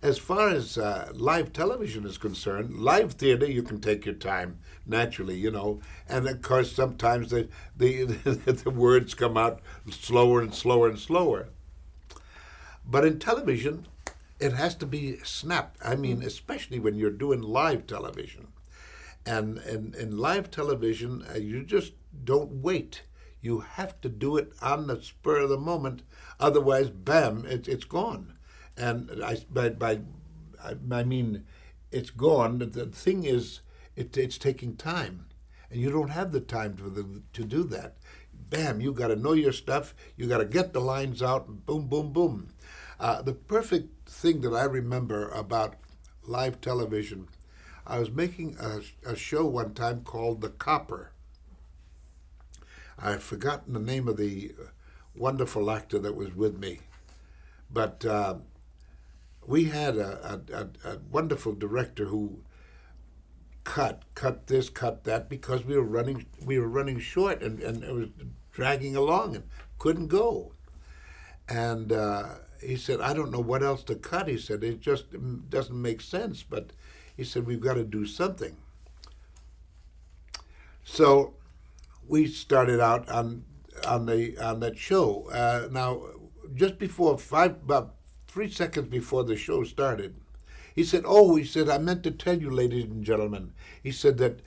As far as live television is concerned, live theater you can take your time naturally, and of course sometimes the the words come out slower and slower and slower. But in television, it has to be snapped. I mean, especially when you're doing live television, and in live television, you just don't wait. You have to do it on the spur of the moment, otherwise, bam, it's gone. And I mean, it's gone. The thing is, it's taking time, and you don't have the time to do that. Bam, you got to know your stuff. You got to get the lines out, and boom, boom, boom. The perfect thing that I remember about live television, I was making a show one time called The Copper. I've forgotten the name of the wonderful actor that was with me, but we had a wonderful director who cut this, cut that, because we were running short, and it was dragging along and couldn't go. And he said, I don't know what else to cut. He said, it just doesn't make sense. But he said, we've got to do something. So we started out on that show. Now, just before about 3 seconds before the show started, he said, "Oh," he said, "I meant to tell you, ladies and gentlemen." He said that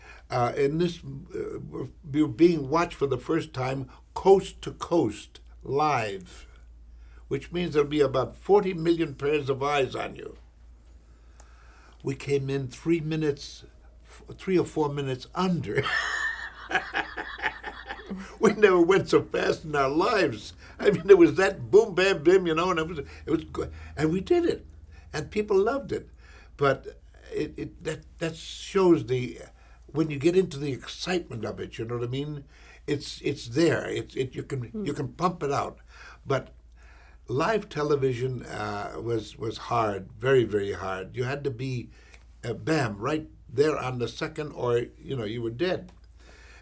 in this, we're being watched for the first time, coast to coast, live, which means there'll be about 40 million pairs of eyes on you. We came in 3 or 4 minutes under. We never went so fast in our lives. I mean, it was that boom, bam, bim, and it was good, and we did it, and people loved it. But that shows when you get into the excitement of it, you know what I mean? It's there. You can pump it out, but live television was hard, very, very hard. You had to be, bam, right there on the second, or you were dead.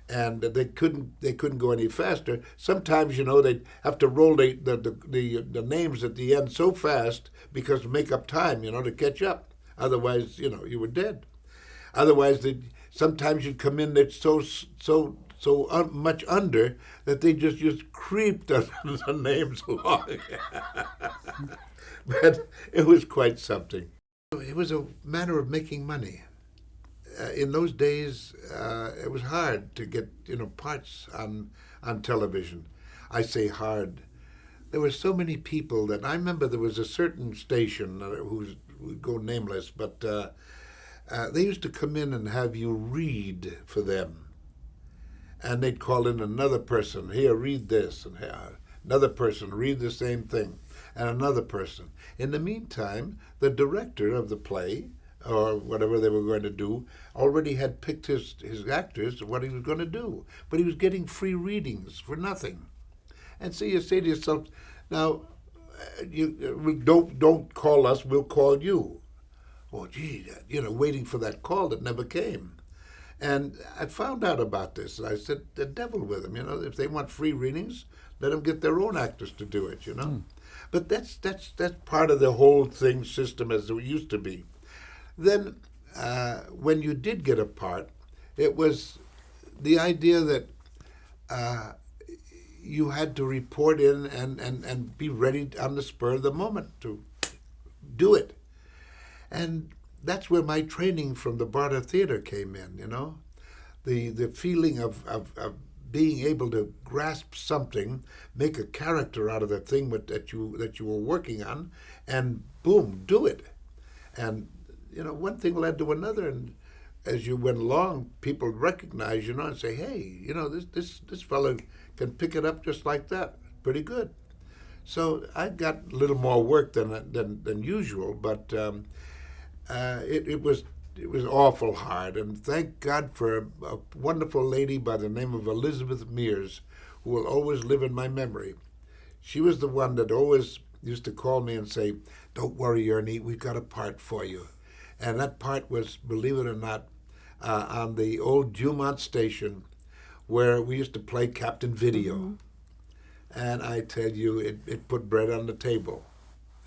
And they couldn't go any faster. Sometimes they'd have to roll the names at the end so fast because to make up time, to catch up. Otherwise, you were dead. Otherwise, sometimes you'd come in that's so much under that they just creeped the names along. But it was quite something. It was a matter of making money. In those days, it was hard to get parts on television. I say hard. There were so many people that I remember there was a certain station who would go nameless, but they used to come in and have you read for them, and they'd call in another person. Here, read this, and another person read the same thing, and another person. In the meantime, the director of the play, or whatever they were going to do, already had picked his actors, what he was going to do. But he was getting free readings for nothing. And so you say to yourself, now, don't call us, we'll call you. Well, gee, waiting for that call that never came. And I found out about this, and I said, the devil with them, if they want free readings, let them get their own actors to do it, But that's part of the whole system as it used to be. Then, when you did get a part, it was the idea that you had to report in and be ready on the spur of the moment to do it. And that's where my training from the Barter Theater came in, the feeling of being able to grasp something, make a character out of the thing that you were working on, and boom, do it. And one thing led to another, and as you went along, people recognize, and say, hey, this fellow can pick it up just like that. Pretty good. So I got a little more work than usual, but it was awful hard. And thank God for a wonderful lady by the name of Elizabeth Mears, who will always live in my memory. She was the one that always used to call me and say, don't worry, Ernie, we've got a part for you. And that part was, believe it or not, on the old Dumont station where we used to play Captain Video. Mm-hmm. And I tell you, it put bread on the table.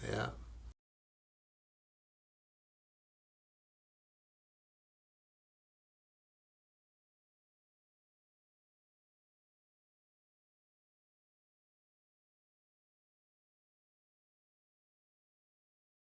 Yeah.